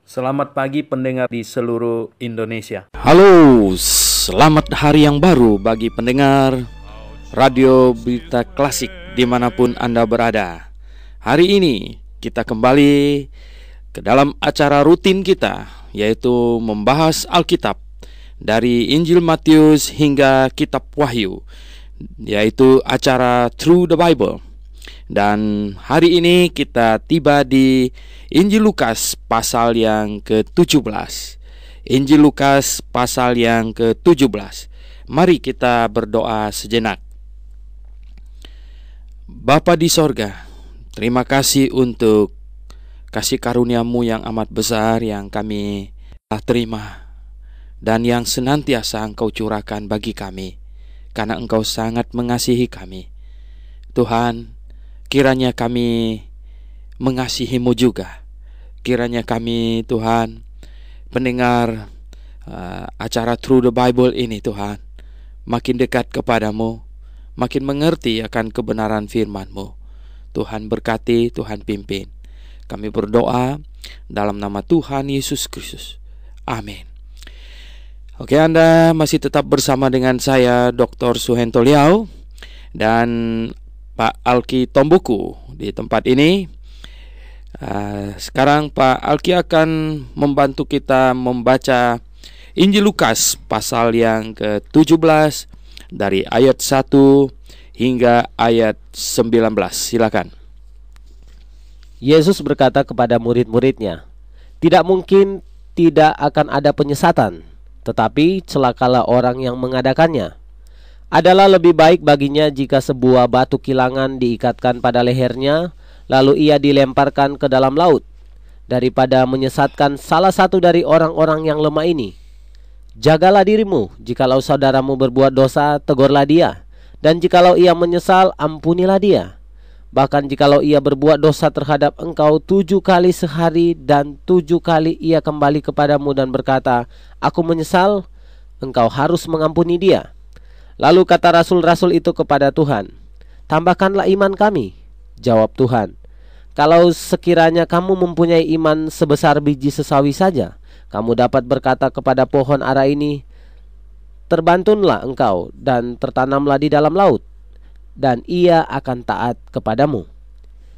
Selamat pagi pendengar di seluruh Indonesia. Halo, selamat hari yang baru bagi pendengar Radio Berita Klasik dimanapun Anda berada. Hari ini kita kembali ke dalam acara rutin kita, yaitu membahas Alkitab dari Injil Matius hingga Kitab Wahyu, yaitu acara Through the Bible. Dan hari ini kita tiba di Injil Lukas pasal yang ke-17. Injil Lukas pasal yang ke-17. Mari kita berdoa sejenak. Bapa di sorga, terima kasih untuk kasih karunia-Mu yang amat besar yang kami telah terima dan yang senantiasa Engkau curahkan bagi kami, karena Engkau sangat mengasihi kami. Tuhan, kiranya kami mengasihi-Mu juga. Kiranya kami, Tuhan, pendengar acara Through the Bible ini, Tuhan, makin dekat kepadamu, makin mengerti akan kebenaran firman-Mu. Tuhan berkati, Tuhan pimpin. Kami berdoa dalam nama Tuhan Yesus Kristus. Amin. Oke, Anda masih tetap bersama dengan saya, Dr. Suhento Liao, dan Pak Alki Tombuku di tempat ini. Sekarang Pak Alki akan membantu kita membaca Injil Lukas pasal yang ke-17 dari ayat 1 hingga ayat 19. Silakan. Yesus berkata kepada murid-muridnya, "Tidak mungkin tidak akan ada penyesatan, tetapi celakalah orang yang mengadakannya. Adalah lebih baik baginya jika sebuah batu kilangan diikatkan pada lehernya, lalu ia dilemparkan ke dalam laut, daripada menyesatkan salah satu dari orang-orang yang lemah ini. Jagalah dirimu, jikalau saudaramu berbuat dosa, tegurlah dia, dan jikalau ia menyesal, ampunilah dia. Bahkan jikalau ia berbuat dosa terhadap engkau 7 kali sehari dan 7 kali ia kembali kepadamu dan berkata, 'Aku menyesal,' engkau harus mengampuni dia." Lalu kata rasul-rasul itu kepada Tuhan, "Tambahkanlah iman kami." Jawab Tuhan, "Kalau sekiranya kamu mempunyai iman sebesar biji sesawi saja, kamu dapat berkata kepada pohon ara ini, 'Terbantunlah engkau dan tertanamlah di dalam laut,' dan ia akan taat kepadamu.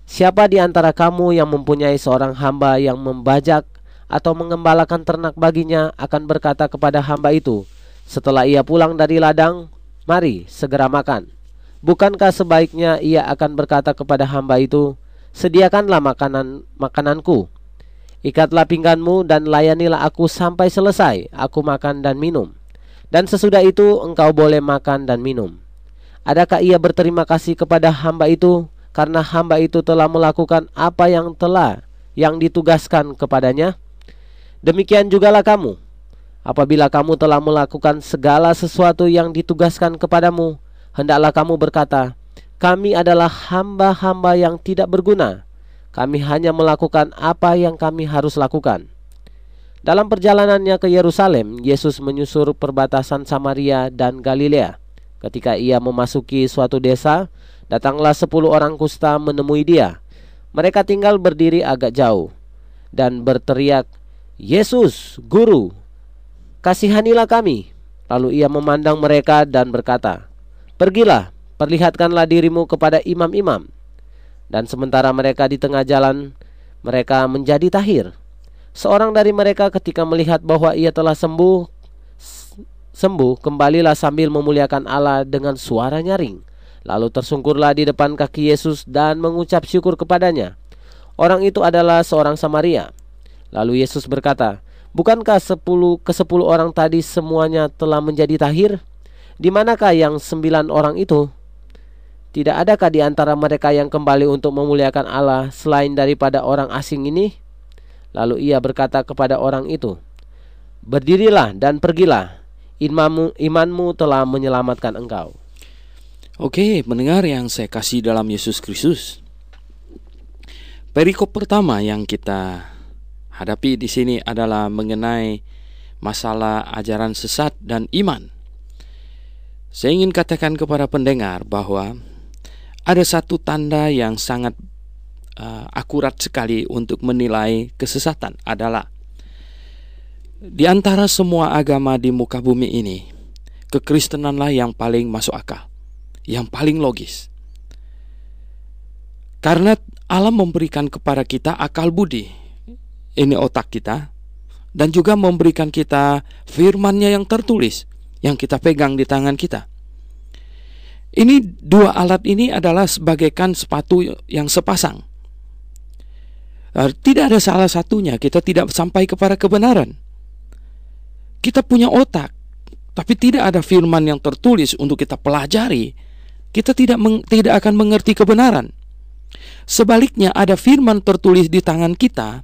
Siapa di antara kamu yang mempunyai seorang hamba yang membajak atau mengembalakan ternak baginya akan berkata kepada hamba itu, setelah ia pulang dari ladang, 'Mari segera makan'? Bukankah sebaiknya ia akan berkata kepada hamba itu, 'Sediakanlah makananku, ikatlah pingganmu dan layanilah aku sampai selesai, aku makan dan minum, dan sesudah itu engkau boleh makan dan minum'? Adakah ia berterima kasih kepada hamba itu karena hamba itu telah melakukan apa yang ditugaskan kepadanya? Demikian jugalah kamu. Apabila kamu telah melakukan segala sesuatu yang ditugaskan kepadamu, hendaklah kamu berkata, 'Kami adalah hamba-hamba yang tidak berguna. Kami hanya melakukan apa yang kami harus lakukan.' Dalam perjalanannya ke Yerusalem, Yesus menyusur perbatasan Samaria dan Galilea. Ketika ia memasuki suatu desa, datanglah 10 orang kusta menemui dia. Mereka tinggal berdiri agak jauh dan berteriak, 'Yesus, Guru, kasihanilah kami.' Lalu ia memandang mereka dan berkata, 'Pergilah, perlihatkanlah dirimu kepada imam-imam.' Dan sementara mereka di tengah jalan, mereka menjadi tahir. Seorang dari mereka ketika melihat bahwa ia telah sembuh, kembalilah sambil memuliakan Allah dengan suara nyaring. Lalu tersungkurlah di depan kaki Yesus dan mengucap syukur kepadanya. Orang itu adalah seorang Samaria. Lalu Yesus berkata, "Bukankah 10 orang tadi semuanya telah menjadi tahir? Di manakah yang 9 orang itu? Tidak adakah di antara mereka yang kembali untuk memuliakan Allah selain daripada orang asing ini?" Lalu ia berkata kepada orang itu, "Berdirilah dan pergilah, imanmu telah menyelamatkan engkau." Oke, mendengar yang saya kasih dalam Yesus Kristus. Perikop pertama yang kita hadapi di sini adalah mengenai masalah ajaran sesat dan iman. Saya ingin katakan kepada pendengar bahwa ada satu tanda yang sangat akurat sekali untuk menilai kesesatan adalah Di antara semua agama di muka bumi ini, kekristenanlah yang paling masuk akal, yang paling logis. Karena Allah memberikan kepada kita akal budi, ini otak kita, dan juga memberikan kita firman-Nya yang tertulis, yang kita pegang di tangan kita. Ini dua alat ini adalah sebagaikan sepatu yang sepasang. Tidak ada salah satunya, kita tidak sampai kepada kebenaran. Kita punya otak, tapi tidak ada firman yang tertulis untuk kita pelajari, kita tidak akan mengerti kebenaran. Sebaliknya, ada firman tertulis di tangan kita,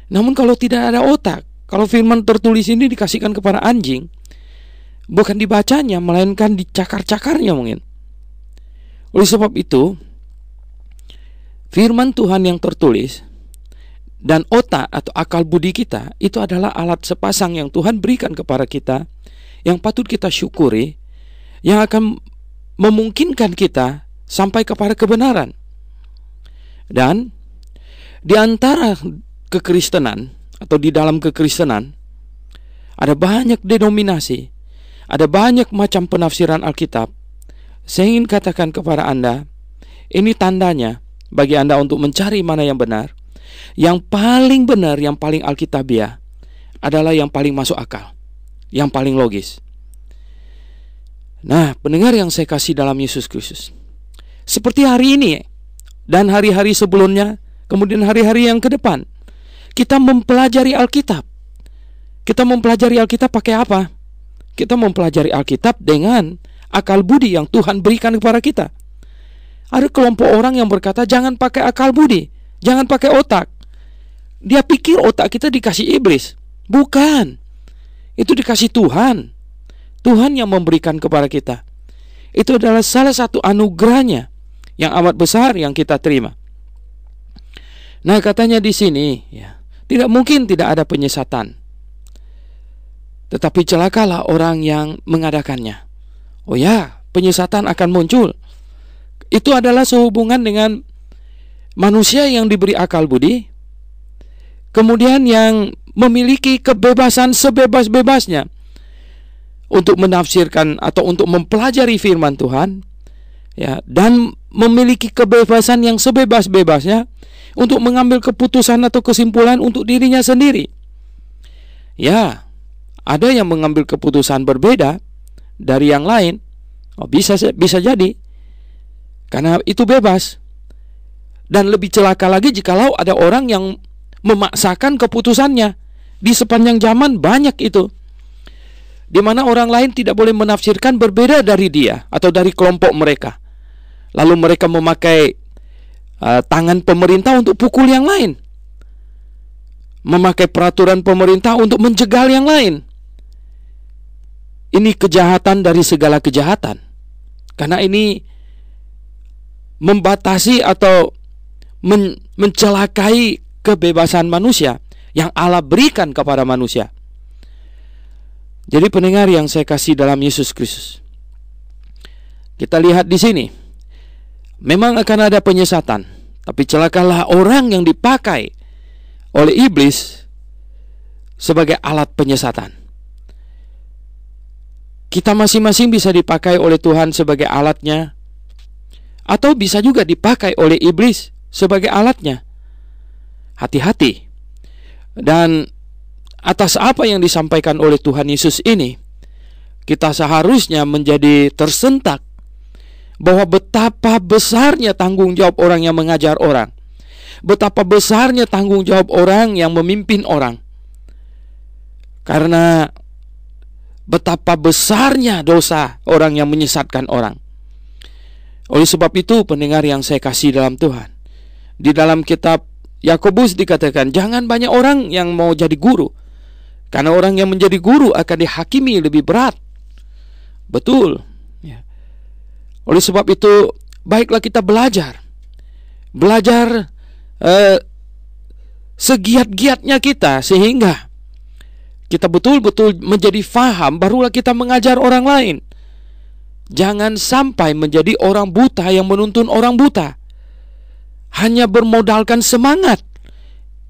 namun kalau tidak ada otak, kalau firman tertulis ini dikasihkan kepada anjing, bukan dibacanya, melainkan dicakar-cakarnya mungkin. Oleh sebab itu, firman Tuhan yang tertulis dan otak atau akal budi kita itu adalah alat sepasang yang Tuhan berikan kepada kita, yang patut kita syukuri, yang akan memungkinkan kita sampai kepada kebenaran. Dan di antara kekristenan atau di dalam kekristenan ada banyak denominasi, ada banyak macam penafsiran Alkitab. Saya ingin katakan kepada Anda, ini tandanya bagi Anda untuk mencari mana yang benar. Yang paling benar, yang paling alkitabiah adalah yang paling masuk akal, yang paling logis. Nah, pendengar yang saya kasih dalam Yesus Kristus, seperti hari ini dan hari-hari sebelumnya, kemudian hari-hari yang ke depan, kita mempelajari Alkitab. Kita mempelajari Alkitab pakai apa? Kita mempelajari Alkitab dengan akal budi yang Tuhan berikan kepada kita. Ada kelompok orang yang berkata, jangan pakai akal budi, jangan pakai otak. Dia pikir otak kita dikasih iblis. Bukan, itu dikasih Tuhan. Tuhan yang memberikan kepada kita. Itu adalah salah satu anugerahnya yang amat besar yang kita terima. Nah, katanya di sini, ya, tidak mungkin tidak ada penyesatan, tetapi celakalah orang yang mengadakannya. Oh ya, penyesatan akan muncul. Itu adalah sehubungan dengan manusia yang diberi akal budi, kemudian yang memiliki kebebasan sebebas-bebasnya untuk menafsirkan atau untuk mempelajari firman Tuhan, ya, dan memiliki kebebasan yang sebebas-bebasnya untuk mengambil keputusan atau kesimpulan untuk dirinya sendiri. Ya, ada yang mengambil keputusan berbeda dari yang lain. Oh, bisa jadi, karena itu bebas. Dan lebih celaka lagi jikalau ada orang yang memaksakan keputusannya. Di sepanjang zaman banyak itu, di mana orang lain tidak boleh menafsirkan berbeda dari dia atau dari kelompok mereka. Lalu mereka memakai tangan pemerintah untuk pukul yang lain, memakai peraturan pemerintah untuk menjegal yang lain. Ini kejahatan dari segala kejahatan, karena ini membatasi atau mencelakai kebebasan manusia yang Allah berikan kepada manusia. Jadi pendengar yang saya kasih dalam Yesus Kristus, kita lihat di sini, memang akan ada penyesatan, tapi celakalah orang yang dipakai oleh iblis sebagai alat penyesatan. Kita masing-masing bisa dipakai oleh Tuhan sebagai alatnya, atau bisa juga dipakai oleh iblis sebagai alatnya. Hati-hati. Dan atas apa yang disampaikan oleh Tuhan Yesus ini, kita seharusnya menjadi tersentak bahwa betapa besarnya tanggung jawab orang yang mengajar orang, betapa besarnya tanggung jawab orang yang memimpin orang, karena betapa besarnya dosa orang yang menyesatkan orang. Oleh sebab itu, pendengar yang saya kasih dalam Tuhan, di dalam kitab Yakobus dikatakan, jangan banyak orang yang mau jadi guru, karena orang yang menjadi guru akan dihakimi lebih berat. Betul, ya. Oleh sebab itu, baiklah kita belajar segiat-giatnya kita, sehingga kita betul-betul menjadi faham, barulah kita mengajar orang lain. Jangan sampai menjadi orang buta yang menuntun orang buta. Hanya bermodalkan semangat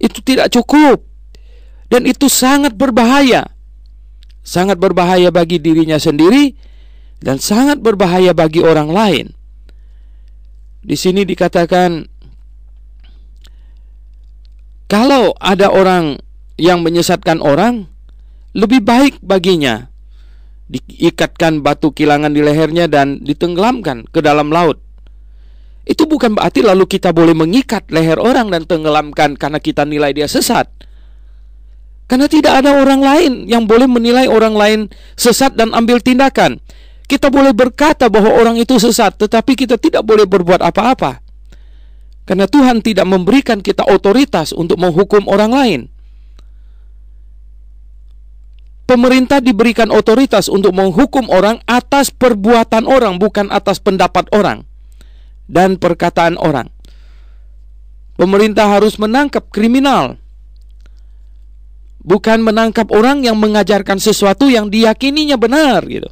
itu tidak cukup. Dan itu sangat berbahaya. Sangat berbahaya bagi dirinya sendiri dan sangat berbahaya bagi orang lain. Di sini dikatakan, kalau ada orang yang menyesatkan orang, lebih baik baginya diikatkan batu kilangan di lehernya dan ditenggelamkan ke dalam laut. Itu bukan berarti lalu kita boleh mengikat leher orang dan tenggelamkan karena kita nilai dia sesat. Karena tidak ada orang lain yang boleh menilai orang lain sesat dan ambil tindakan. Kita boleh berkata bahwa orang itu sesat, tetapi kita tidak boleh berbuat apa-apa. Karena Tuhan tidak memberikan kita otoritas untuk menghukum orang lain. Pemerintah diberikan otoritas untuk menghukum orang atas perbuatan orang, bukan atas pendapat orang dan perkataan orang. Pemerintah harus menangkap kriminal, bukan menangkap orang yang mengajarkan sesuatu yang diyakininya benar gitu.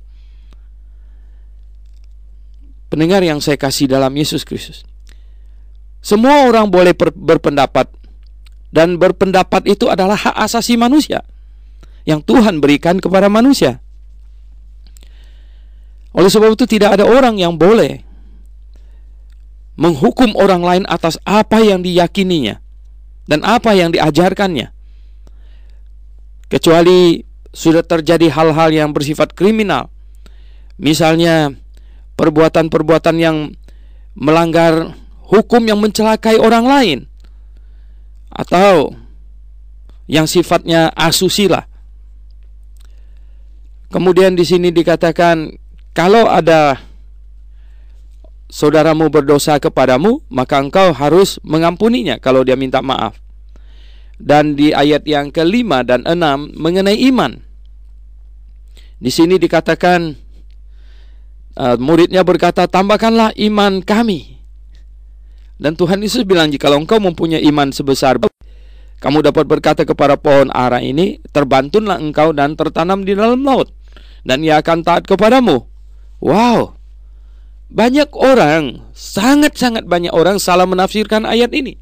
Pendengar yang saya kasih dalam Yesus Kristus, semua orang boleh berpendapat, dan berpendapat itu adalah hak asasi manusia yang Tuhan berikan kepada manusia. Oleh sebab itu tidak ada orang yang boleh menghukum orang lain atas apa yang diyakininya dan apa yang diajarkannya, kecuali sudah terjadi hal-hal yang bersifat kriminal. Misalnya perbuatan-perbuatan yang melanggar hukum yang mencelakai orang lain, atau yang sifatnya asusila. Kemudian di sini dikatakan, kalau ada saudaramu berdosa kepadamu, maka engkau harus mengampuninya kalau dia minta maaf. Dan di ayat yang ke-5 dan 6 mengenai iman, di sini dikatakan, muridnya berkata, tambahkanlah iman kami. Dan Tuhan Yesus bilang, jikalau engkau mempunyai iman sebesar, kamu dapat berkata kepada pohon ara ini, terbantunlah engkau dan tertanam di dalam laut, dan ia akan taat kepadamu. Wow, banyak orang, sangat-sangat banyak orang salah menafsirkan ayat ini.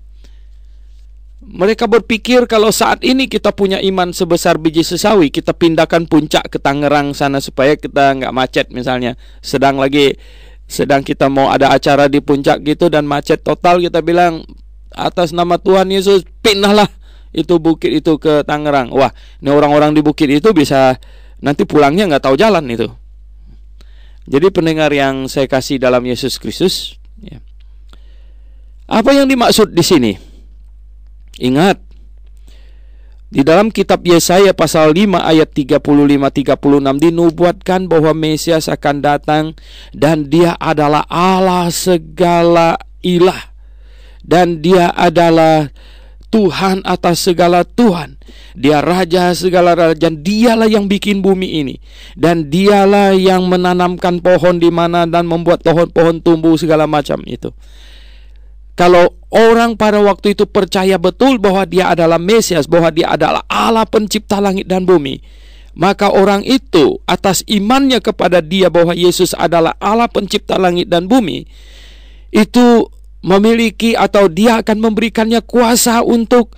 Mereka berpikir kalau saat ini kita punya iman sebesar biji sesawi, kita pindahkan puncak ke Tangerang sana supaya kita nggak macet misalnya. Sedang kita mau ada acara di puncak gitu dan macet total, kita bilang atas nama Tuhan Yesus pindahlah itu bukit itu ke Tangerang. Wah, ini orang-orang di bukit itu bisa nanti pulangnya nggak tahu jalan itu. Jadi pendengar yang saya kasih dalam Yesus Kristus, ya. Apa yang dimaksud di sini? Ingat, di dalam kitab Yesaya pasal 5 ayat 35-36 dinubuatkan bahwa Mesias akan datang dan dia adalah Allah segala ilah, dan dia adalah Tuhan atas segala Tuhan. Dia raja segala raja, dan dialah yang bikin bumi ini, dan dialah yang menanamkan pohon di mana dan membuat pohon-pohon tumbuh segala macam itu. Kalau orang pada waktu itu percaya betul bahwa dia adalah Mesias, bahwa dia adalah Allah pencipta langit dan bumi, maka orang itu atas imannya kepada dia bahwa Yesus adalah Allah pencipta langit dan bumi, itu memiliki atau dia akan memberikannya kuasa untuk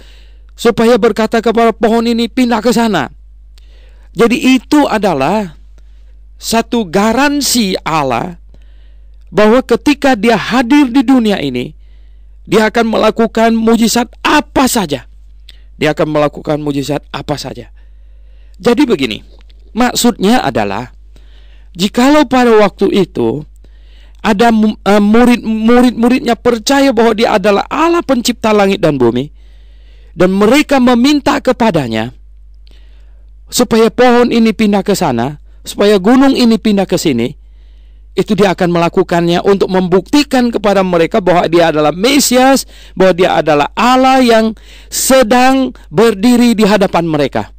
supaya berkata kepada pohon ini pindah ke sana. Jadi itu adalah satu garansi Allah bahwa ketika dia hadir di dunia ini, dia akan melakukan mujizat apa saja. Dia akan melakukan mujizat apa saja. Jadi begini, maksudnya adalah jikalau pada waktu itu ada murid-muridnya percaya bahwa dia adalah Allah pencipta langit dan bumi, dan mereka meminta kepadanya supaya pohon ini pindah ke sana, supaya gunung ini pindah ke sini, itu dia akan melakukannya untuk membuktikan kepada mereka bahwa dia adalah Mesias, bahwa dia adalah Allah yang sedang berdiri di hadapan mereka.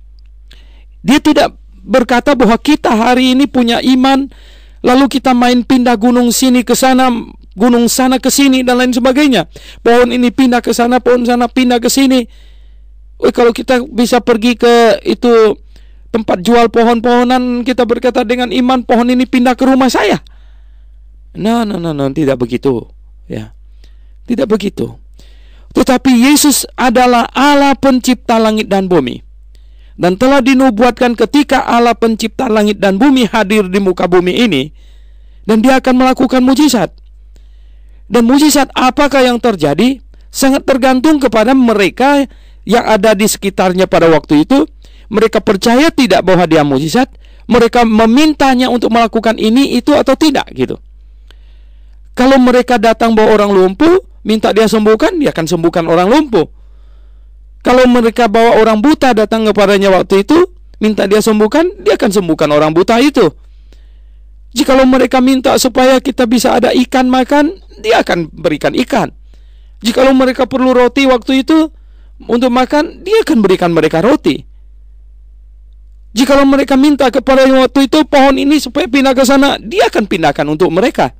Dia tidak berkata bahwa kita hari ini punya iman, lalu kita main pindah gunung sini ke sana, gunung sana ke sini, dan lain sebagainya. Pohon ini pindah ke sana, pohon sana pindah ke sini. Kalau kita bisa pergi ke itu tempat jual pohon-pohonan, kita berkata dengan iman, pohon ini pindah ke rumah saya. No, tidak begitu. Ya, tidak begitu. Tetapi Yesus adalah Allah pencipta langit dan bumi. dan telah dinubuatkan ketika Allah pencipta langit dan bumi hadir di muka bumi ini, dan dia akan melakukan mujizat. Dan mujizat apakah yang terjadi sangat tergantung kepada mereka yang ada di sekitarnya pada waktu itu. Mereka percaya tidak bahwa dia mujizat, mereka memintanya untuk melakukan ini, itu, atau tidak gitu. Kalau mereka datang bawa orang lumpuh, minta dia sembuhkan, dia akan sembuhkan orang lumpuh. Kalau mereka bawa orang buta datang kepadanya waktu itu, minta dia sembuhkan, dia akan sembuhkan orang buta itu. Jikalau mereka minta supaya kita bisa ada ikan makan, dia akan berikan ikan. Jikalau mereka perlu roti waktu itu untuk makan, dia akan berikan mereka roti. Jikalau mereka minta kepada waktu itu pohon ini supaya pindah ke sana, dia akan pindahkan untuk mereka.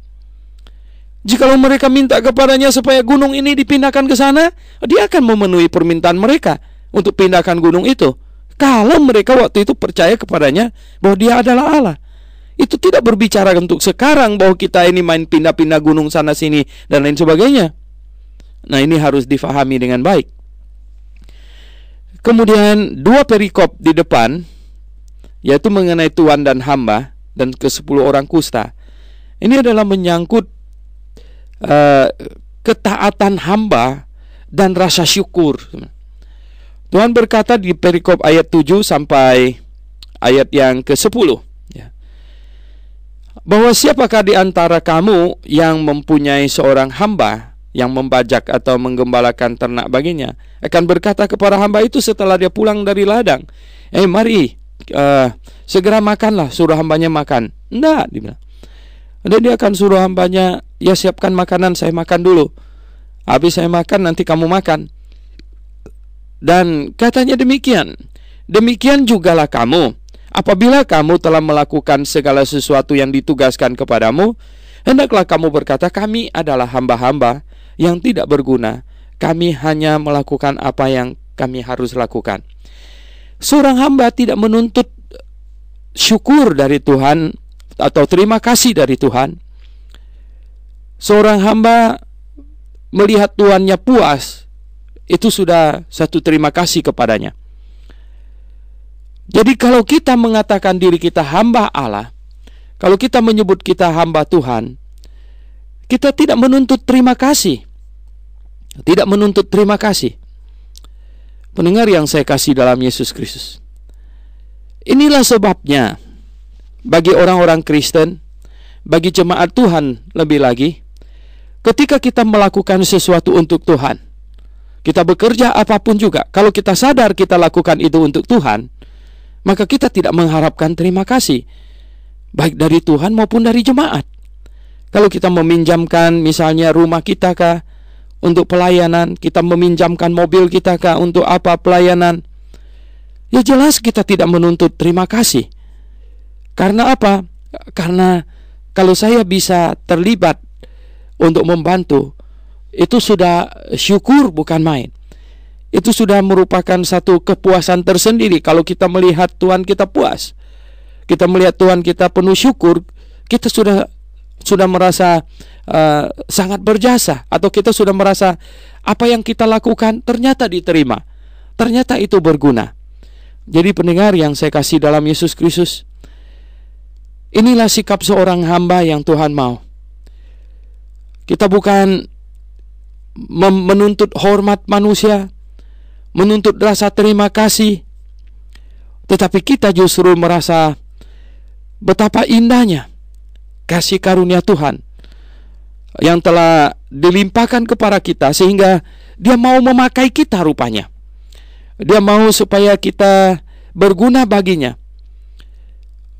Jikalau mereka minta kepadanya supaya gunung ini dipindahkan ke sana, dia akan memenuhi permintaan mereka untuk pindahkan gunung itu. Kalau mereka waktu itu percaya kepadanya bahwa dia adalah Allah. Itu tidak berbicara untuk sekarang bahwa kita ini main pindah-pindah gunung sana sini dan lain sebagainya. Nah, ini harus difahami dengan baik. Kemudian dua perikop di depan, yaitu mengenai tuan dan hamba dan ke-10 orang kusta. Ini adalah menyangkut ketaatan hamba dan rasa syukur. Tuhan berkata di perikop ayat 7 sampai ayat yang ke-10, ya, bahwa siapakah di antara kamu yang mempunyai seorang hamba yang membajak atau menggembalakan ternak baginya, akan berkata kepada hamba itu setelah dia pulang dari ladang, mari segera makanlah, suruh hambanya makan. Enggak, dia bilang. Dan dia akan suruh hambanya, ya siapkan makanan, saya makan dulu. Habis saya makan, nanti kamu makan. Dan katanya demikian. Demikian jugalah kamu. Apabila kamu telah melakukan segala sesuatu yang ditugaskan kepadamu, hendaklah kamu berkata, kami adalah hamba-hamba yang tidak berguna. Kami hanya melakukan apa yang kami harus lakukan. Seorang hamba tidak menuntut syukur dari Tuhan atau terima kasih dari Tuhan. Seorang hamba melihat tuannya puas, itu sudah satu terima kasih kepadanya. Jadi kalau kita mengatakan diri kita hamba Allah, kalau kita menyebut kita hamba Tuhan, kita tidak menuntut terima kasih. Tidak menuntut terima kasih. Pendengar yang saya kasih dalam Yesus Kristus, inilah sebabnya bagi orang-orang Kristen, bagi jemaat Tuhan lebih lagi, ketika kita melakukan sesuatu untuk Tuhan, kita bekerja apapun juga, kalau kita sadar kita lakukan itu untuk Tuhan, maka kita tidak mengharapkan terima kasih, baik dari Tuhan maupun dari jemaat. Kalau kita meminjamkan misalnya rumah kita kah untuk pelayanan, kita meminjamkan mobil kita kah untuk apa pelayanan, ya jelas kita tidak menuntut terima kasih. Karena apa? Karena kalau saya bisa terlibat untuk membantu, itu sudah syukur bukan main. Itu sudah merupakan satu kepuasan tersendiri. Kalau kita melihat Tuhan kita puas, kita melihat Tuhan kita penuh syukur, kita sudah merasa sangat berjasa. Atau kita sudah merasa apa yang kita lakukan ternyata diterima, ternyata itu berguna. Jadi pendengar yang saya kasih dalam Yesus Kristus, inilah sikap seorang hamba yang Tuhan mau. Kita bukan menuntut hormat manusia, menuntut rasa terima kasih, tetapi kita justru merasa betapa indahnya kasih karunia Tuhan yang telah dilimpahkan kepada kita, sehingga Dia mau memakai kita rupanya. Dia mau supaya kita berguna baginya.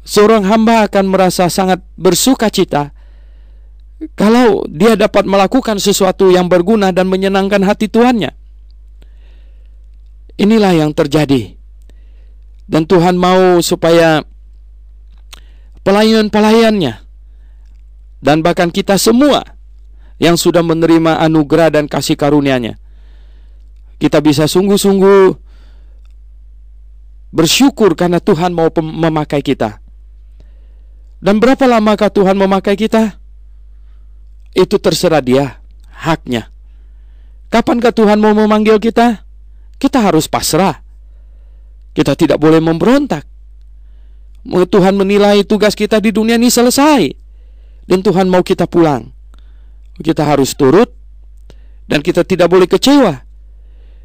Seorang hamba akan merasa sangat bersuka cita kalau dia dapat melakukan sesuatu yang berguna dan menyenangkan hati Tuhannya. Inilah yang terjadi. Dan Tuhan mau supaya pelayan-pelayannya dan bahkan kita semua yang sudah menerima anugerah dan kasih karunia-Nya, kita bisa sungguh-sungguh bersyukur karena Tuhan mau memakai kita. Dan berapa lamakah Tuhan memakai kita? Itu terserah Dia, haknya. Kapankah Tuhan mau memanggil kita? Kita harus pasrah. Kita tidak boleh memberontak. Tuhan menilai tugas kita di dunia ini selesai, dan Tuhan mau kita pulang. Kita harus turut, dan kita tidak boleh kecewa.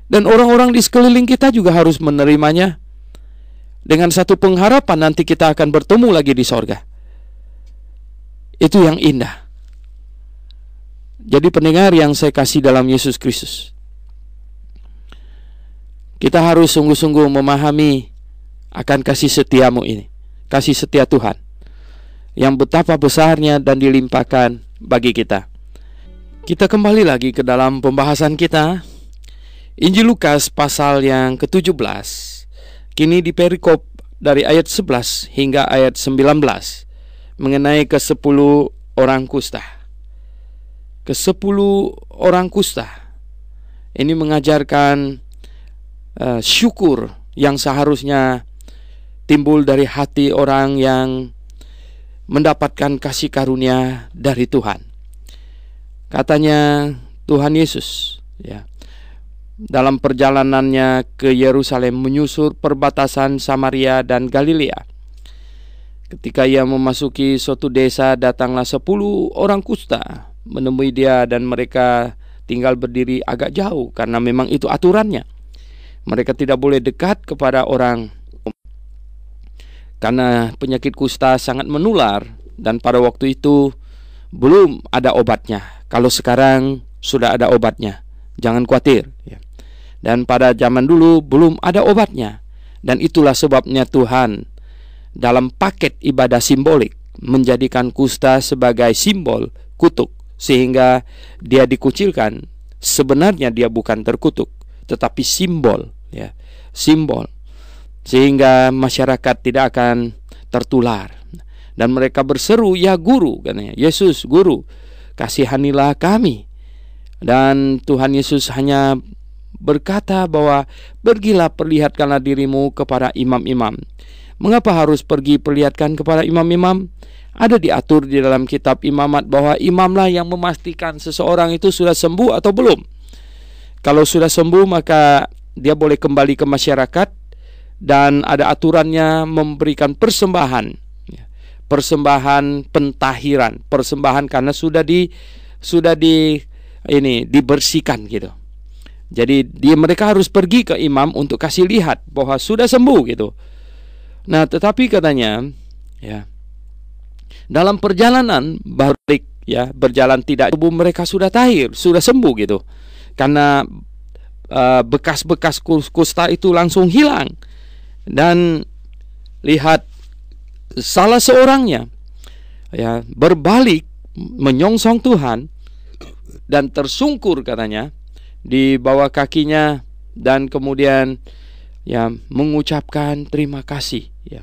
Dan orang-orang di sekeliling kita juga harus menerimanya dengan satu pengharapan nanti kita akan bertemu lagi di sorga. Itu yang indah. Jadi pendengar yang saya kasih dalam Yesus Kristus, kita harus sungguh-sungguh memahami akan kasih setiamu ini, kasih setia Tuhan yang betapa besarnya dan dilimpahkan bagi kita. Kita kembali lagi ke dalam pembahasan kita, Injil Lukas pasal yang ke-17. Kini di perikop dari ayat 11 hingga ayat 19 mengenai ke-10 orang kusta. Ke-10 orang kusta ini mengajarkan syukur yang seharusnya timbul dari hati orang yang mendapatkan kasih karunia dari Tuhan. Katanya Tuhan Yesus, ya, dalam perjalanannya ke Yerusalem menyusur perbatasan Samaria dan Galilea. Ketika ia memasuki suatu desa, datanglah 10 orang kusta menemui dia, dan mereka tinggal berdiri agak jauh karena memang itu aturannya. Mereka tidak boleh dekat kepada orang karena penyakit kusta sangat menular, dan pada waktu itu belum ada obatnya. Kalau sekarang sudah ada obatnya, jangan khawatir, ya. Dan pada zaman dulu belum ada obatnya. Dan itulah sebabnya Tuhan dalam paket ibadah simbolik menjadikan kusta sebagai simbol kutuk, sehingga dia dikucilkan. Sebenarnya dia bukan terkutuk, tetapi simbol, ya, simbol, sehingga masyarakat tidak akan tertular. Dan mereka berseru, "Ya guru," katanya, "Yesus, guru, kasihanilah kami." Dan Tuhan Yesus hanya berkata bahwa pergilah, perlihatkanlah dirimu kepada imam-imam. Mengapa harus pergi perlihatkan kepada imam-imam? Ada diatur di dalam kitab imamat bahwa imamlah yang memastikan seseorang itu sudah sembuh atau belum. Kalau sudah sembuh, maka dia boleh kembali ke masyarakat, dan ada aturannya memberikan persembahan, persembahan pentahiran, persembahan karena sudah dibersihkan gitu. Jadi mereka harus pergi ke imam untuk kasih lihat bahwa sudah sembuh gitu. Nah, tetapi katanya, ya, dalam perjalanan balik, ya, berjalan tidak, tubuh mereka sudah tahir, sudah sembuh gitu. Karena bekas-bekas kusta itu langsung hilang. Dan lihat, salah seorangnya, ya, berbalik menyongsong Tuhan dan tersungkur katanya di bawah kakinya, dan kemudian, ya, mengucapkan terima kasih, ya.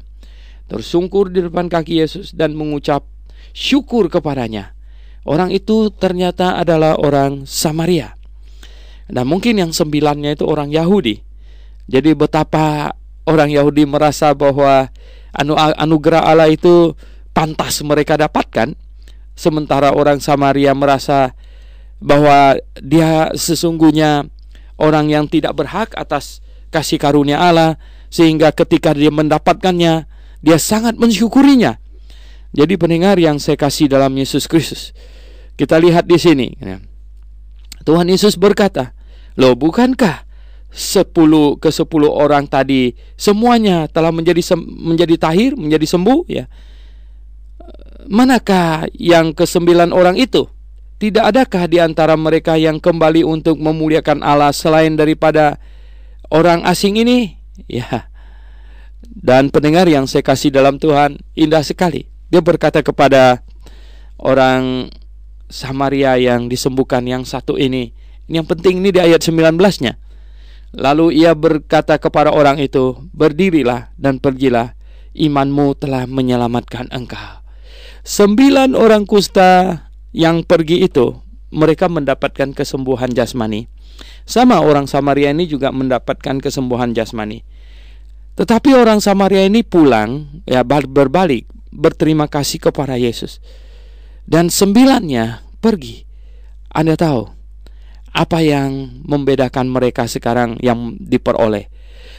Tersungkur di depan kaki Yesus dan mengucap syukur kepadanya. Orang itu ternyata adalah orang Samaria. Nah, mungkin yang 9-nya itu orang Yahudi. Jadi betapa orang Yahudi merasa bahwa anugerah Allah itu pantas mereka dapatkan, sementara orang Samaria merasa bahwa dia sesungguhnya orang yang tidak berhak atas kasih karunia Allah, sehingga ketika dia mendapatkannya, dia sangat mensyukurinya. Jadi pendengar yang saya kasih dalam Yesus Kristus, kita lihat di sini, ya, Tuhan Yesus berkata, "Loh, bukankah 10 orang tadi semuanya telah menjadi tahir, menjadi sembuh, ya? Manakah yang ke-9 orang itu? Tidak adakah di antara mereka yang kembali untuk memuliakan Allah selain daripada orang asing ini?" Ya. Dan pendengar yang saya kasih dalam Tuhan, indah sekali. Dia berkata kepada orang Samaria yang disembuhkan yang satu ini yang penting ini di ayat 19-nya. Lalu ia berkata kepada orang itu, "Berdirilah dan pergilah, imanmu telah menyelamatkan engkau." 9 orang kusta yang pergi itu, mereka mendapatkan kesembuhan jasmani. Sama orang Samaria ini juga mendapatkan kesembuhan jasmani. Tetapi orang Samaria ini pulang, ya, berbalik, berterima kasih kepada Yesus. Dan 9-nya pergi. Anda tahu apa yang membedakan mereka sekarang yang diperoleh?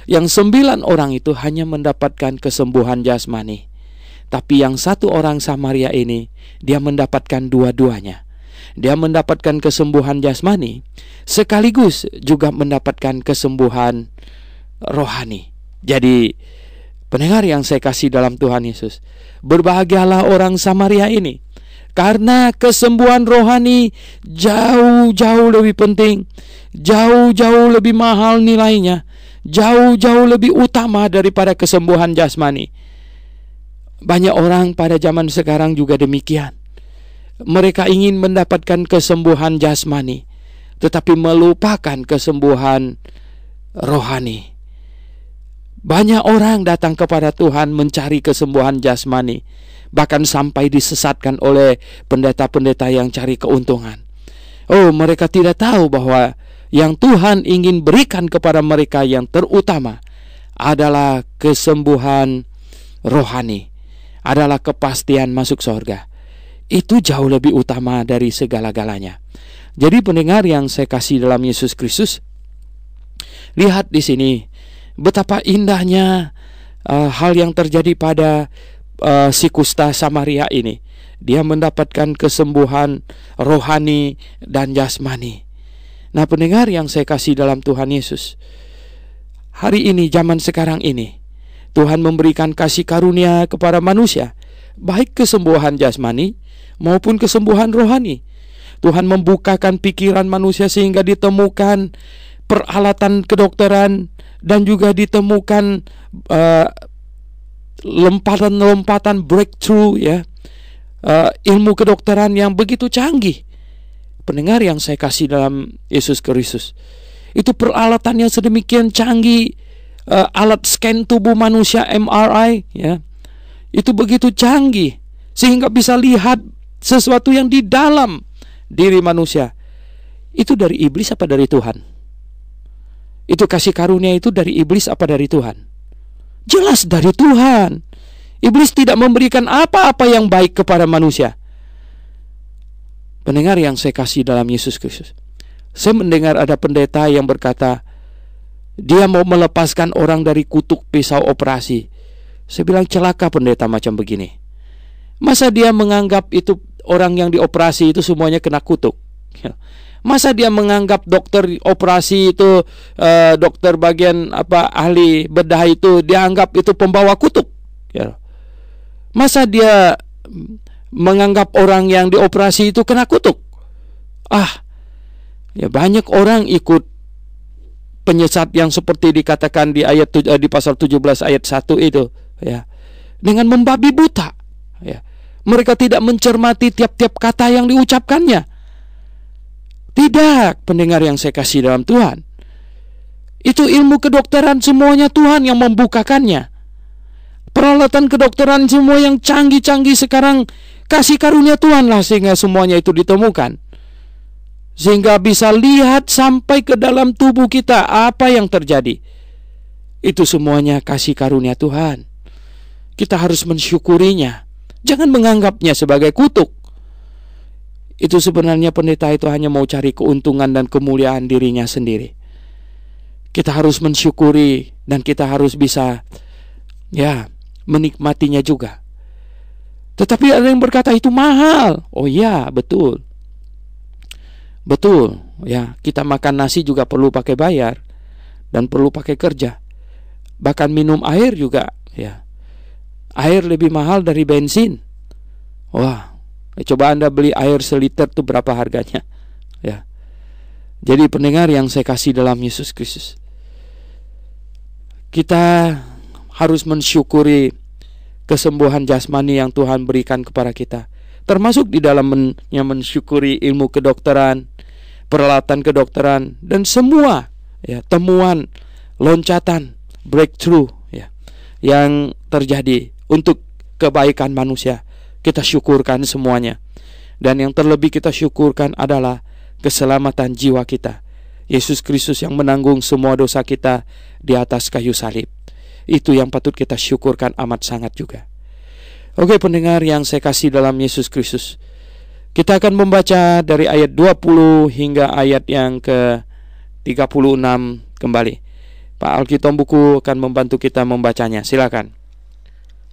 Yang 9 orang itu hanya mendapatkan kesembuhan jasmani. Tapi yang 1 orang Samaria ini, dia mendapatkan dua-duanya. Dia mendapatkan kesembuhan jasmani, sekaligus juga mendapatkan kesembuhan rohani. Jadi, pendengar yang saya kasih dalam Tuhan Yesus, berbahagialah orang Samaria ini, karena kesembuhan rohani jauh-jauh lebih penting, jauh-jauh lebih mahal nilainya, jauh-jauh lebih utama daripada kesembuhan jasmani. Banyak orang pada zaman sekarang juga demikian. Mereka ingin mendapatkan kesembuhan jasmani, tetapi melupakan kesembuhan rohani. Banyak orang datang kepada Tuhan mencari kesembuhan jasmani, bahkan sampai disesatkan oleh pendeta-pendeta yang cari keuntungan. Oh, mereka tidak tahu bahwa yang Tuhan ingin berikan kepada mereka yang terutama adalah kesembuhan rohani, adalah kepastian masuk surga. Itu jauh lebih utama dari segala-galanya. Jadi pendengar yang saya kasih dalam Yesus Kristus, lihat di sini betapa indahnya hal yang terjadi pada si kusta Samaria ini. Dia mendapatkan kesembuhan rohani dan jasmani. Nah, pendengar yang saya kasih dalam Tuhan Yesus, hari ini, zaman sekarang ini, Tuhan memberikan kasih karunia kepada manusia, baik kesembuhan jasmani maupun kesembuhan rohani. Tuhan membukakan pikiran manusia sehingga ditemukan peralatan kedokteran dan juga ditemukan lompatan-lompatan breakthrough, ya, ilmu kedokteran yang begitu canggih. Pendengar yang saya kasih dalam Yesus Kristus, itu peralatannya sedemikian canggih. Alat scan tubuh manusia MRI, ya, itu begitu canggih sehingga bisa lihat sesuatu yang di dalam diri manusia. Itu dari iblis apa dari Tuhan? Itu kasih karunia itu dari iblis apa dari Tuhan? Jelas dari Tuhan. Iblis tidak memberikan apa-apa yang baik kepada manusia. Pendengar yang saya kasih dalam Yesus Kristus, saya mendengar ada pendeta yang berkata, dia mau melepaskan orang dari kutuk pisau operasi. Saya bilang, celaka pendeta macam begini. Masa dia menganggap itu orang yang dioperasi itu semuanya kena kutuk? Masa dia menganggap dokter operasi itu, dokter bagian ahli bedah itu, dia anggap itu pembawa kutuk? Masa dia menganggap orang yang dioperasi itu kena kutuk? Ya banyak orang ikut penyesat yang seperti dikatakan di pasal 17 ayat 1 itu, ya, dengan membabi buta, ya. Mereka tidak mencermati tiap-tiap kata yang diucapkannya. Tidak, pendengar yang saya kasih dalam Tuhan, itu ilmu kedokteran semuanya Tuhan yang membukakannya. Peralatan kedokteran semua yang canggih-canggih sekarang kasih karunia Tuhan lah, sehingga semuanya itu ditemukan, sehingga bisa lihat sampai ke dalam tubuh kita apa yang terjadi. Itu semuanya kasih karunia Tuhan. Kita harus mensyukurinya, jangan menganggapnya sebagai kutuk. Itu sebenarnya pendeta itu hanya mau cari keuntungan dan kemuliaan dirinya sendiri. Kita harus mensyukuri dan kita harus bisa, ya, menikmatinya juga. Tetapi ada yang berkata itu mahal. Oh ya, betul. Betul, ya, kita makan nasi juga perlu pakai bayar dan perlu pakai kerja. Bahkan minum air juga, ya. Air lebih mahal dari bensin. Wah, coba Anda beli air seliter tuh berapa harganya, ya. Jadi pendengar yang saya kasih dalam Yesus Kristus, kita harus mensyukuri kesembuhan jasmani yang Tuhan berikan kepada kita, termasuk di dalamnya mensyukuri ilmu kedokteran, peralatan kedokteran, dan semua, ya, temuan, loncatan, breakthrough, ya, yang terjadi untuk kebaikan manusia. Kita syukurkan semuanya. Dan yang terlebih kita syukurkan adalah keselamatan jiwa kita. Yesus Kristus yang menanggung semua dosa kita di atas kayu salib. Itu yang patut kita syukurkan amat sangat juga. Oke, pendengar yang saya kasih dalam Yesus Kristus, kita akan membaca dari ayat 20 hingga ayat yang ke 36 kembali. Pak Alkitab Buku akan membantu kita membacanya. Silakan.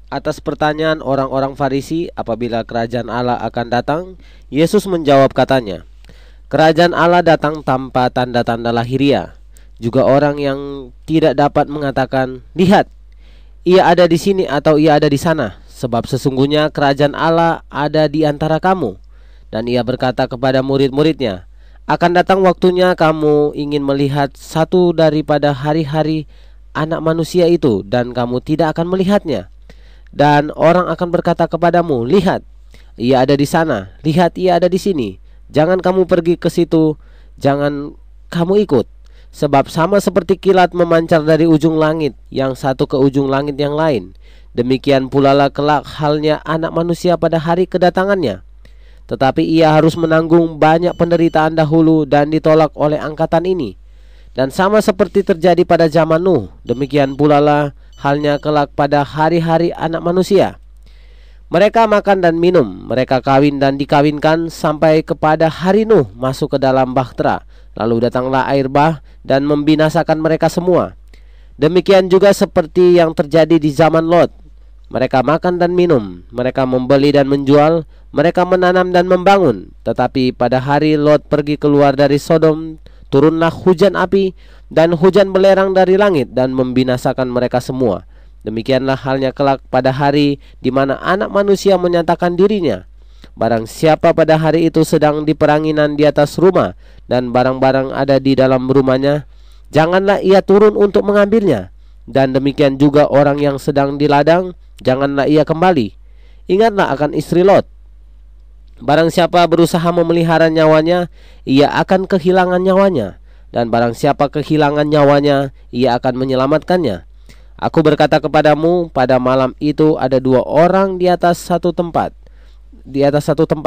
Atas pertanyaan orang-orang Farisi apabila kerajaan Allah akan datang, Yesus menjawab katanya, kerajaan Allah datang tanpa tanda-tanda lahiriah. Juga orang yang tidak dapat mengatakan, lihat, ia ada di sini atau ia ada di sana, sebab sesungguhnya kerajaan Allah ada di antara kamu. Dan ia berkata kepada murid-muridnya, akan datang waktunya kamu ingin melihat satu daripada hari-hari Anak Manusia itu, dan kamu tidak akan melihatnya. Dan orang akan berkata kepadamu, lihat, ia ada di sana, lihat, ia ada di sini. Jangan kamu pergi ke situ, jangan kamu ikut. Sebab sama seperti kilat memancar dari ujung langit yang satu ke ujung langit yang lain, demikian pula lah kelak halnya Anak Manusia pada hari kedatangannya. Tetapi ia harus menanggung banyak penderitaan dahulu dan ditolak oleh angkatan ini. Dan sama seperti terjadi pada zaman Nuh, demikian pula lah halnya kelak pada hari-hari Anak Manusia. Mereka makan dan minum, mereka kawin dan dikawinkan, sampai kepada hari Nuh masuk ke dalam bahtera. Lalu datanglah air bah dan membinasakan mereka semua. Demikian juga seperti yang terjadi di zaman Lot. Mereka makan dan minum, mereka membeli dan menjual, mereka menanam dan membangun. Tetapi pada hari Lot pergi keluar dari Sodom, turunlah hujan api dan hujan belerang dari langit dan membinasakan mereka semua. Demikianlah halnya kelak pada hari di mana Anak Manusia menyatakan dirinya. Barang siapa pada hari itu sedang di peranginan di atas rumah dan barang-barang ada di dalam rumahnya, janganlah ia turun untuk mengambilnya. Dan demikian juga orang yang sedang di ladang, janganlah ia kembali. Ingatlah akan istri Lot. Barang siapa berusaha memelihara nyawanya, ia akan kehilangan nyawanya. Dan barang siapa kehilangan nyawanya, ia akan menyelamatkannya. Aku berkata kepadamu, pada malam itu ada dua orang di atas satu tempat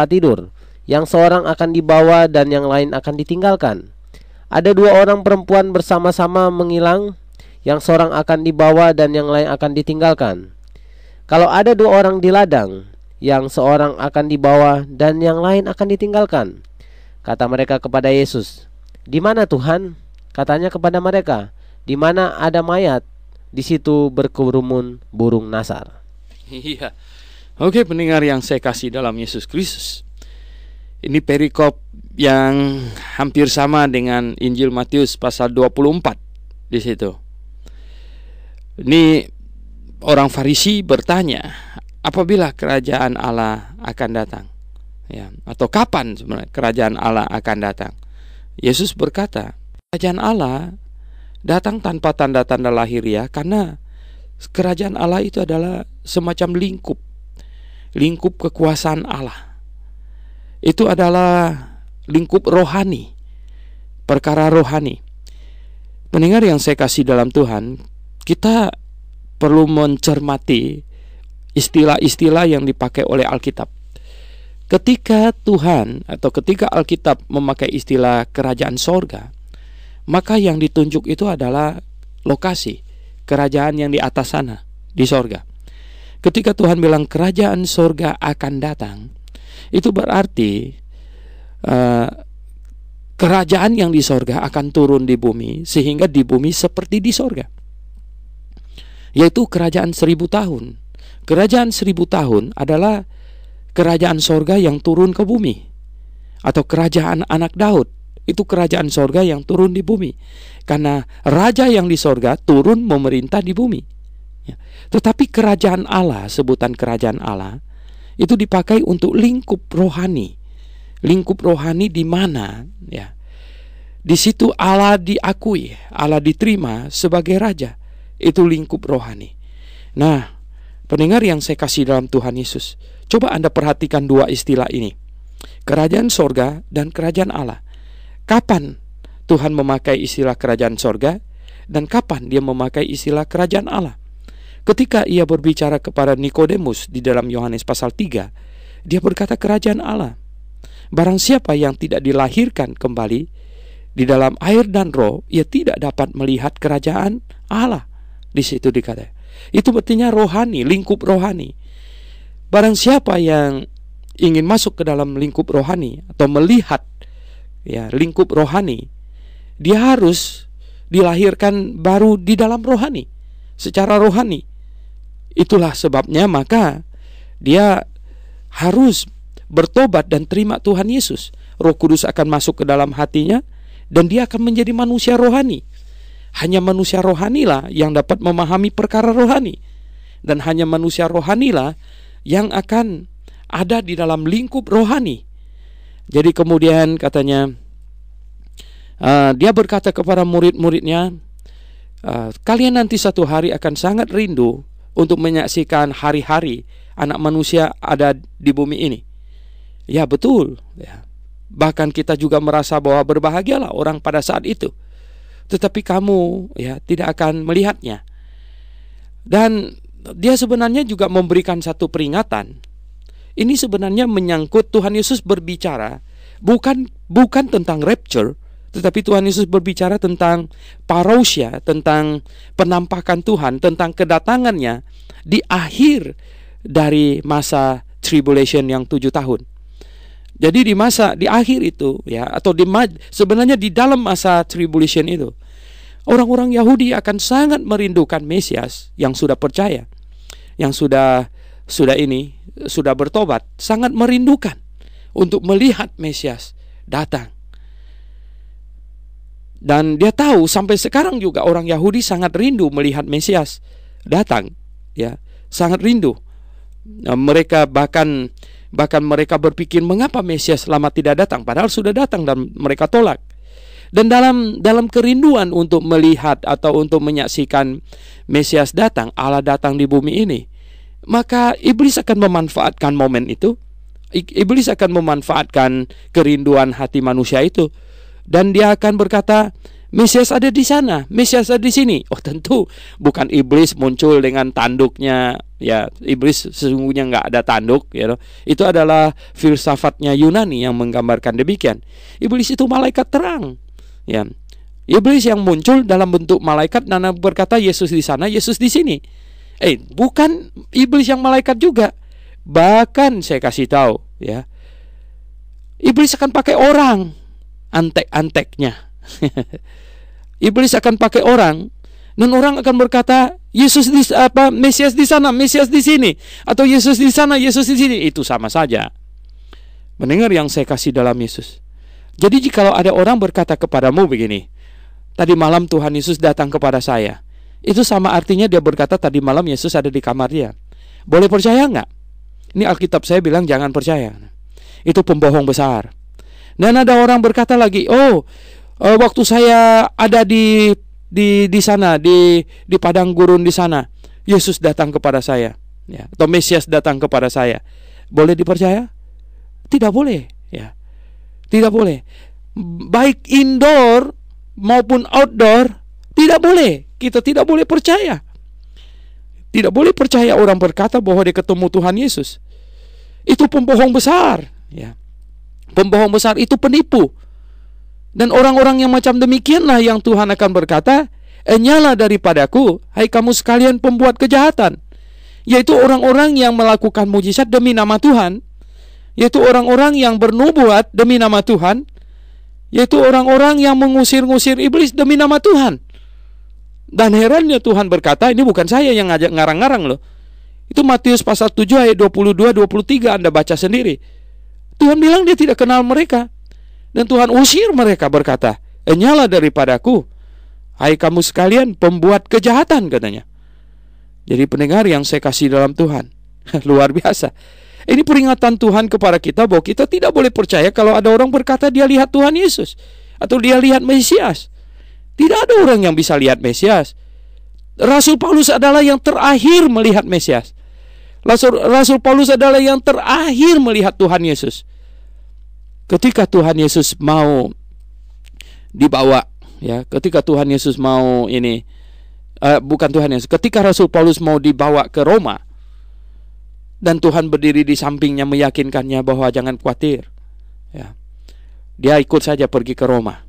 tidur. Yang seorang akan dibawa dan yang lain akan ditinggalkan. Ada dua orang perempuan bersama-sama mengilang, yang seorang akan dibawa dan yang lain akan ditinggalkan. Kalau ada dua orang di ladang, yang seorang akan dibawa dan yang lain akan ditinggalkan. Kata mereka kepada Yesus, di mana Tuhan? Katanya kepada mereka, di mana ada mayat, di situ berkerumun burung nasar. Iya. Oke, pendengar yang saya kasih dalam Yesus Kristus, ini perikop yang hampir sama dengan Injil Matius pasal 24 di situ. Ini orang Farisi bertanya, apabila kerajaan Allah akan datang? Ya, atau kapan sebenarnya kerajaan Allah akan datang? Yesus berkata, kerajaan Allah datang tanpa tanda-tanda lahiriah, karena kerajaan Allah itu adalah semacam lingkup kekuasaan Allah. Itu adalah lingkup rohani, perkara rohani. Pendengar yang saya kasih dalam Tuhan, kita perlu mencermati istilah-istilah yang dipakai oleh Alkitab. Ketika Tuhan atau ketika Alkitab memakai istilah kerajaan sorga, maka yang ditunjuk itu adalah lokasi kerajaan yang di atas sana, di sorga. Ketika Tuhan bilang kerajaan sorga akan datang, itu berarti kerajaan yang di sorga akan turun di bumi, sehingga di bumi seperti di sorga, yaitu kerajaan 1000 tahun. Kerajaan 1000 tahun adalah kerajaan sorga yang turun ke bumi, atau kerajaan anak Daud. Itu kerajaan sorga yang turun di bumi, karena raja yang di sorga turun memerintah di bumi. Tetapi kerajaan Allah, sebutan kerajaan Allah, itu dipakai untuk lingkup rohani. Lingkup rohani di mana, ya, di situ Allah diakui, Allah diterima sebagai raja. Itu lingkup rohani. Nah, pendengar yang saya kasih dalam Tuhan Yesus, coba Anda perhatikan dua istilah ini, kerajaan sorga dan kerajaan Allah. Kapan Tuhan memakai istilah kerajaan sorga dan kapan dia memakai istilah kerajaan Allah? Ketika ia berbicara kepada Nikodemus di dalam Yohanes pasal 3, dia berkata kerajaan Allah. Barang siapa yang tidak dilahirkan kembali di dalam air dan roh, ia tidak dapat melihat kerajaan Allah. Di situ dikata. Itu artinya rohani, lingkup rohani. Barang siapa yang ingin masuk ke dalam lingkup rohani atau melihat, ya, lingkup rohani, dia harus dilahirkan baru di dalam rohani, secara rohani. Itulah sebabnya maka dia harus bertobat dan terima Tuhan Yesus. Roh Kudus akan masuk ke dalam hatinya dan dia akan menjadi manusia rohani. Hanya manusia rohanilah yang dapat memahami perkara rohani, dan hanya manusia rohanilah yang akan ada di dalam lingkup rohani. Jadi kemudian katanya, dia berkata kepada murid-muridnya, kalian nanti satu hari akan sangat rindu untuk menyaksikan hari-hari anak manusia ada di bumi ini. Ya betul ya. Bahkan kita juga merasa bahwa berbahagialah orang pada saat itu. Tetapi kamu ya tidak akan melihatnya. Dan dia sebenarnya juga memberikan satu peringatan. Ini sebenarnya menyangkut Tuhan Yesus berbicara bukan tentang rapture, tetapi Tuhan Yesus berbicara tentang parousia, tentang penampakan Tuhan, tentang kedatangannya di akhir dari masa tribulation yang 7 tahun. Jadi di akhir itu ya, atau sebenarnya di dalam masa tribulation itu, orang-orang Yahudi akan sangat merindukan Mesias yang sudah percaya, yang sudah bertobat, sangat merindukan untuk melihat Mesias datang. Dan dia tahu sampai sekarang juga orang Yahudi sangat rindu melihat Mesias datang, ya, sangat rindu. Mereka bahkan mereka berpikir mengapa Mesias lama tidak datang, padahal sudah datang dan mereka tolak. Dan dalam kerinduan untuk melihat atau untuk menyaksikan Mesias datang, Allah datang di bumi ini, maka iblis akan memanfaatkan momen itu. Iblis akan memanfaatkan kerinduan hati manusia itu, dan dia akan berkata, Mesias ada di sana, Mesias ada di sini. Oh tentu bukan iblis muncul dengan tanduknya. Ya, iblis sesungguhnya nggak ada tanduk, ya. Itu adalah filsafatnya Yunani yang menggambarkan demikian. Iblis itu malaikat terang, ya. Iblis yang muncul dalam bentuk malaikat dan berkata Yesus di sana, Yesus di sini. Bukan iblis yang malaikat juga. Bahkan saya kasih tahu, ya, iblis akan pakai orang, antek-anteknya. Iblis akan pakai orang, dan orang akan berkata Mesias di sana, Mesias di sini, atau Yesus di sana, Yesus di sini. Itu sama saja. Mendengar yang saya kasih dalam Yesus. Jadi jikalau ada orang berkata kepadamu begini, tadi malam Tuhan Yesus datang kepada saya, itu sama artinya dia berkata tadi malam Yesus ada di kamar dia. Boleh percaya nggak? Ini Alkitab saya bilang jangan percaya. Itu pembohong besar. Dan ada orang berkata lagi, waktu saya ada di sana, di padang gurun di sana, Yesus datang kepada saya, ya, atau Mesias datang kepada saya. Boleh dipercaya? Tidak boleh, ya. Tidak boleh. Baik indoor maupun outdoor, tidak boleh. Kita tidak boleh percaya. Tidak boleh percaya orang berkata bahwa dia ketemu Tuhan Yesus. Itu pembohong besar, ya. Pembohong besar itu penipu. Dan orang-orang yang macam demikianlah yang Tuhan akan berkata, "Nyala daripadaku, hai kamu sekalian pembuat kejahatan." Yaitu orang-orang yang melakukan mujizat demi nama Tuhan, yaitu orang-orang yang bernubuat demi nama Tuhan, yaitu orang-orang yang mengusir-ngusir iblis demi nama Tuhan. Dan herannya Tuhan berkata, ini bukan saya yang ngajak ngarang-ngarang loh. Itu Matius pasal 7 ayat 22-23, Anda baca sendiri. Tuhan bilang dia tidak kenal mereka. Dan Tuhan usir mereka berkata, "Nyala daripadaku, hai kamu sekalian pembuat kejahatan," katanya. Jadi pendengar yang saya kasih dalam Tuhan, luar biasa. Ini peringatan Tuhan kepada kita bahwa kita tidak boleh percaya kalau ada orang berkata dia lihat Tuhan Yesus atau dia lihat Mesias. Tidak ada orang yang bisa lihat Mesias. Rasul Paulus adalah yang terakhir melihat Mesias. Rasul Paulus adalah yang terakhir melihat Tuhan Yesus. Ketika Tuhan Yesus mau dibawa, ya, ketika Tuhan Yesus mau ketika Rasul Paulus mau dibawa ke Roma, dan Tuhan berdiri di sampingnya meyakinkannya bahwa jangan khawatir, ya, dia ikut saja pergi ke Roma.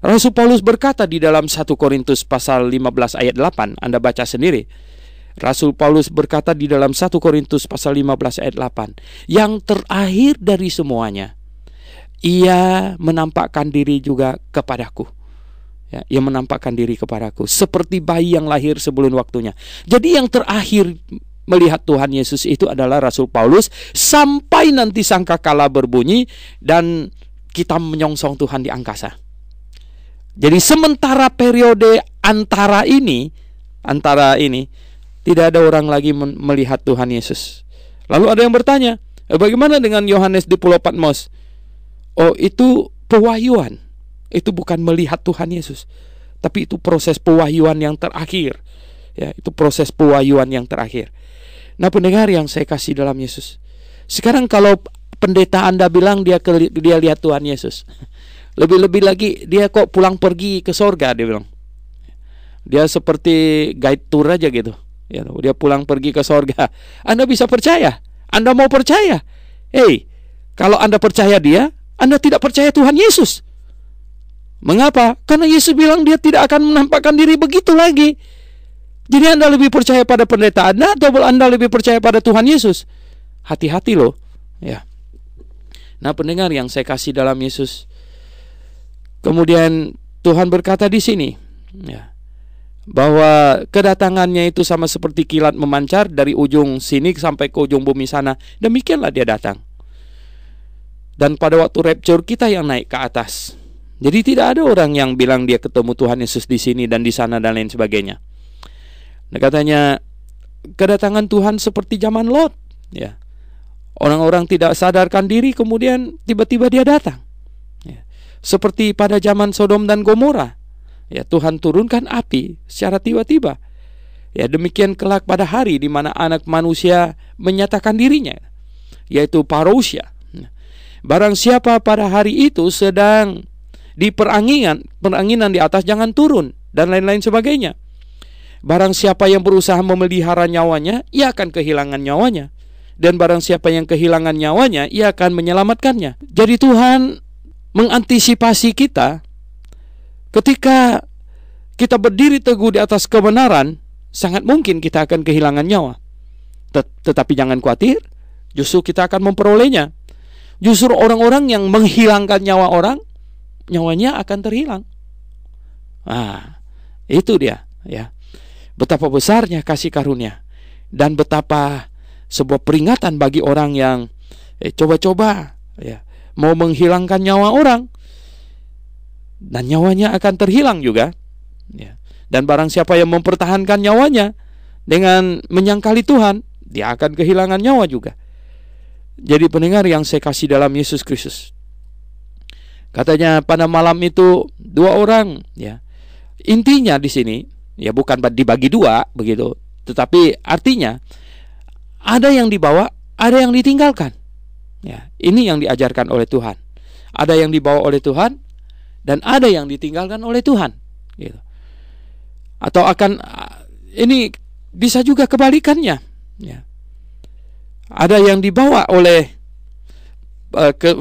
Rasul Paulus berkata di dalam 1 Korintus pasal 15 ayat 8, Anda baca sendiri. Rasul Paulus berkata di dalam 1 Korintus pasal 15 ayat 8, yang terakhir dari semuanya, ia menampakkan diri juga kepadaku. Ya, ia menampakkan diri kepadaku seperti bayi yang lahir sebelum waktunya. Jadi yang terakhir melihat Tuhan Yesus itu adalah Rasul Paulus sampai nanti sangkakala berbunyi dan kita menyongsong Tuhan di angkasa. Jadi sementara periode antara ini tidak ada orang lagi melihat Tuhan Yesus. Lalu ada yang bertanya, bagaimana dengan Yohanes di Pulau Patmos? Oh, itu pewahyuan. Itu bukan melihat Tuhan Yesus, tapi itu proses pewahyuan yang terakhir. Ya, itu proses pewahyuan yang terakhir. Nah, pendengar yang saya kasih dalam Yesus, sekarang kalau pendeta Anda bilang dia lihat Tuhan Yesus, lebih-lebih lagi dia kok pulang pergi ke sorga, dia bilang. Dia seperti guide tour aja gitu. Ya, dia pulang pergi ke sorga. Anda bisa percaya? Anda mau percaya? Kalau Anda percaya dia, Anda tidak percaya Tuhan Yesus. Mengapa? Karena Yesus bilang dia tidak akan menampakkan diri begitu lagi. Jadi Anda lebih percaya pada pendeta Anda atau Anda lebih percaya pada Tuhan Yesus? Hati-hati loh. Ya. Nah, pendengar yang saya kasih dalam Yesus, kemudian Tuhan berkata di sini, ya, bahwa kedatangannya itu sama seperti kilat memancar dari ujung sini sampai ke ujung bumi sana. Demikianlah dia datang. Dan pada waktu rapture kita yang naik ke atas. Jadi tidak ada orang yang bilang dia ketemu Tuhan Yesus di sini dan di sana dan lain sebagainya. Nah, katanya kedatangan Tuhan seperti zaman Lot. Ya, orang-orang tidak sadarkan diri, kemudian tiba-tiba dia datang. Ya. Seperti pada zaman Sodom dan Gomora. Ya, Tuhan turunkan api secara tiba-tiba. Ya, demikian kelak pada hari di mana anak manusia menyatakan dirinya, yaitu parousia. Barang siapa pada hari itu sedang di peranginan di atas, jangan turun, dan lain-lain sebagainya. Barang siapa yang berusaha memelihara nyawanya, ia akan kehilangan nyawanya. Dan barang siapa yang kehilangan nyawanya, ia akan menyelamatkannya. Jadi Tuhan mengantisipasi kita. Ketika kita berdiri teguh di atas kebenaran, sangat mungkin kita akan kehilangan nyawa. Tetapi jangan khawatir, justru kita akan memperolehnya. Justru orang-orang yang menghilangkan nyawa orang, nyawanya akan terhilang. Itu dia, ya. Betapa besarnya kasih karunia dan betapa sebuah peringatan bagi orang yang coba-coba, ya, mau menghilangkan nyawa orang, dan nyawanya akan terhilang juga, ya. Dan barang siapa yang mempertahankan nyawanya dengan menyangkali Tuhan, dia akan kehilangan nyawa juga. Jadi pendengar yang saya kasih dalam Yesus Kristus, katanya pada malam itu 2 orang, ya. Intinya di sini, ya, bukan dibagi 2 begitu, tetapi artinya ada yang dibawa, ada yang ditinggalkan. Ya, ini yang diajarkan oleh Tuhan. Ada yang dibawa oleh Tuhan dan ada yang ditinggalkan oleh Tuhan, gitu. Atau ini bisa juga kebalikannya, ya. Ada yang dibawa oleh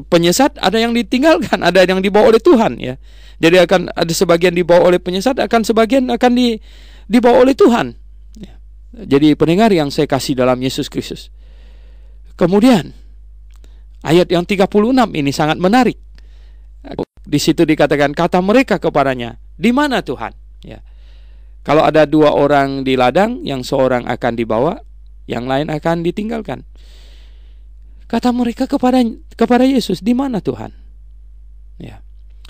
penyesat, ada yang ditinggalkan, ada yang dibawa oleh Tuhan, ya. Jadi akan ada sebagian dibawa oleh penyesat, sebagian akan dibawa oleh Tuhan, ya. Jadi pendengar yang saya kasih dalam Yesus Kristus, kemudian ayat yang 36 ini sangat menarik. Di situ dikatakan, kata mereka kepadanya, di mana Tuhan? Ya. Kalau ada 2 orang di ladang, yang seorang akan dibawa, yang lain akan ditinggalkan. Kata mereka kepada Yesus, di mana Tuhan? Ya.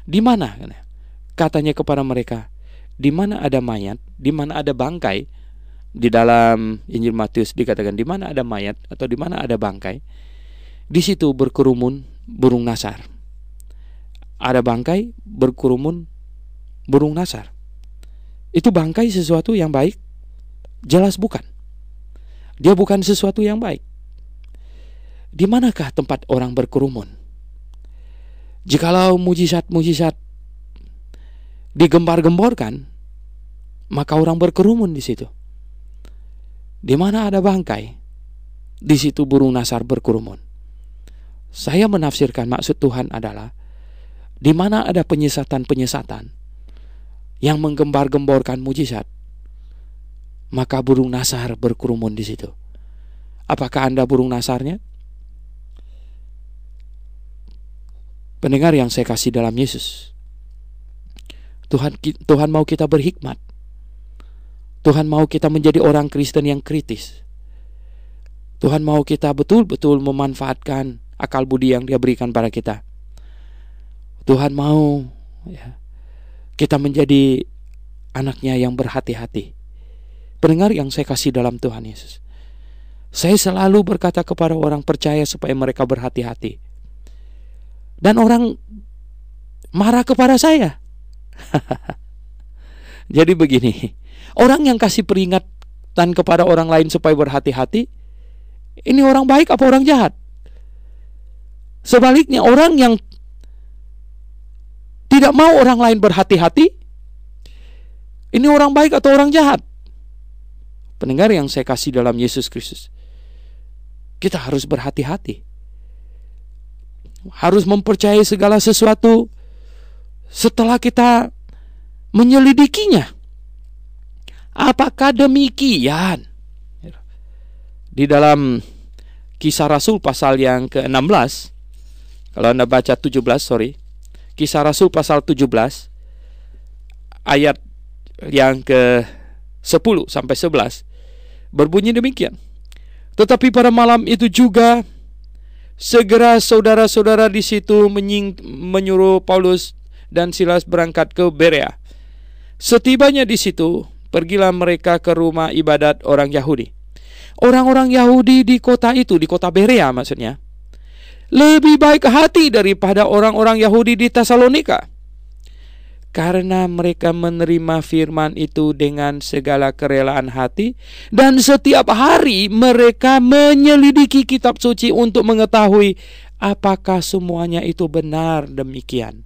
Di mana? Katanya kepada mereka, di mana ada mayat, di mana ada bangkai. Di dalam Injil Matius dikatakan, di mana ada mayat atau di mana ada bangkai, di situ berkerumun burung nasar. Ada bangkai, berkerumun burung nasar. Itu bangkai sesuatu yang baik? Jelas bukan. Dia bukan sesuatu yang baik. Di manakah tempat orang berkerumun? Jikalau mujizat-mujizat digembar-gemborkan, maka orang berkerumun di situ. Di mana ada bangkai, di situ burung nasar berkerumun. Saya menafsirkan maksud Tuhan adalah, di mana ada penyesatan-penyesatan yang menggembar-gemborkan mujizat, maka burung nasar berkerumun di situ. Apakah Anda burung nasarnya? Pendengar yang saya kasih dalam Yesus, Tuhan mau kita berhikmat. Tuhan mau kita menjadi orang Kristen yang kritis. Tuhan mau kita betul-betul memanfaatkan akal budi yang Dia berikan pada kita. Tuhan mau kita menjadi anaknya yang berhati-hati. Pendengar yang saya kasih dalam Tuhan Yesus, saya selalu berkata kepada orang percaya supaya mereka berhati-hati. Dan orang marah kepada saya. Jadi begini, orang yang kasih peringatan kepada orang lain supaya berhati-hati, ini orang baik apa orang jahat? Sebaliknya, orang yang tidak mau orang lain berhati-hati, ini orang baik atau orang jahat? Pendengar yang saya kasih dalam Yesus Kristus, kita harus berhati-hati. Harus mempercayai segala sesuatu setelah kita menyelidikinya. Apakah demikian? Di dalam Kisah Rasul pasal yang ke-16, kalau Anda baca 17, Kisah Rasul pasal 17 ayat yang ke-10 sampai 11 berbunyi demikian. Tetapi pada malam itu juga segera saudara-saudara di situ menyuruh Paulus dan Silas berangkat ke Berea. Setibanya di situ, pergilah mereka ke rumah ibadat orang Yahudi. Orang-orang Yahudi di kota itu, di kota Berea maksudnya, lebih baik hati daripada orang-orang Yahudi di Tesalonika, karena mereka menerima firman itu dengan segala kerelaan hati, dan setiap hari mereka menyelidiki kitab suci untuk mengetahui apakah semuanya itu benar demikian.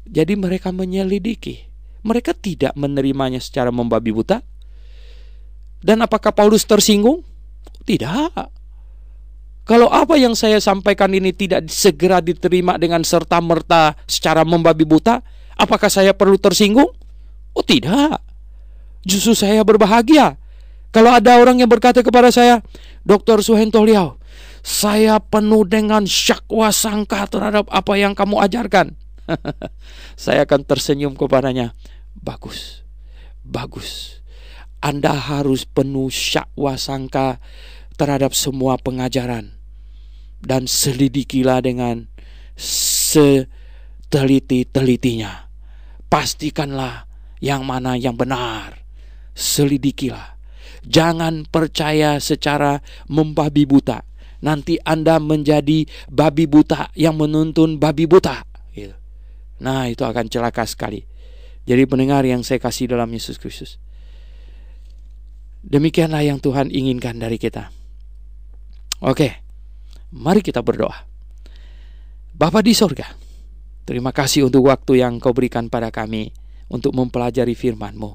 Jadi mereka menyelidiki. Mereka tidak menerimanya secara membabi buta. Dan apakah Paulus tersinggung? Tidak. Kalau apa yang saya sampaikan ini tidak segera diterima dengan serta-merta secara membabi buta, apakah saya perlu tersinggung? Oh tidak. Justru saya berbahagia. Kalau ada orang yang berkata kepada saya, Dr. Suhento Liao, saya penuh dengan syakwa sangka terhadap apa yang kamu ajarkan. Saya akan tersenyum kepadanya. Bagus. Bagus. Anda harus penuh syakwa sangka terhadap semua pengajaran. Dan selidikilah dengan seteliti-telitinya. Pastikanlah yang mana yang benar. Selidikilah. Jangan percaya secara membabi buta. Nanti Anda menjadi babi buta yang menuntun babi buta. Nah, itu akan celaka sekali. Jadi pendengar yang saya kasih dalam Yesus Kristus, demikianlah yang Tuhan inginkan dari kita. Oke, mari kita berdoa. Bapa di sorga, terima kasih untuk waktu yang Kau berikan pada kami untuk mempelajari firman-Mu.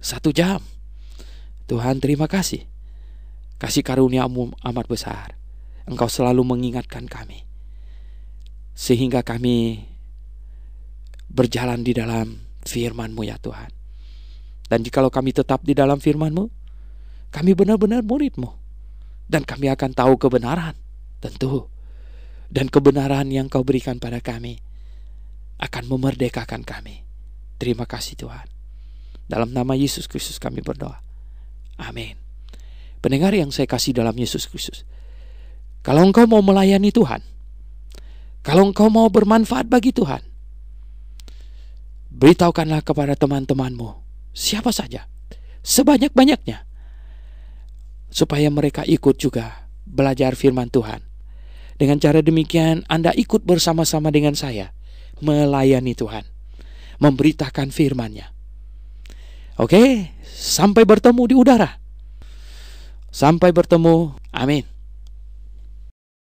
1 jam. Tuhan, terima kasih. Kasih karunia-Mu amat besar. Engkau selalu mengingatkan kami, sehingga kami berjalan di dalam firman-Mu ya Tuhan. Dan jikalau kami tetap di dalam firman-Mu, kami benar-benar murid-Mu. Dan kami akan tahu kebenaran, tentu. Dan kebenaran yang Kau berikan pada kami akan memerdekakan kami. Terima kasih Tuhan. Dalam nama Yesus Kristus kami berdoa. Amin. Pendengar yang saya kasih dalam Yesus Kristus, kalau engkau mau melayani Tuhan, kalau engkau mau bermanfaat bagi Tuhan, beritahukanlah kepada teman-temanmu, siapa saja, sebanyak-banyaknya, supaya mereka ikut juga belajar firman Tuhan. Dengan cara demikian, Anda ikut bersama-sama dengan saya melayani Tuhan, memberitakan firman-Nya. Oke, sampai bertemu di udara. Sampai bertemu. Amin.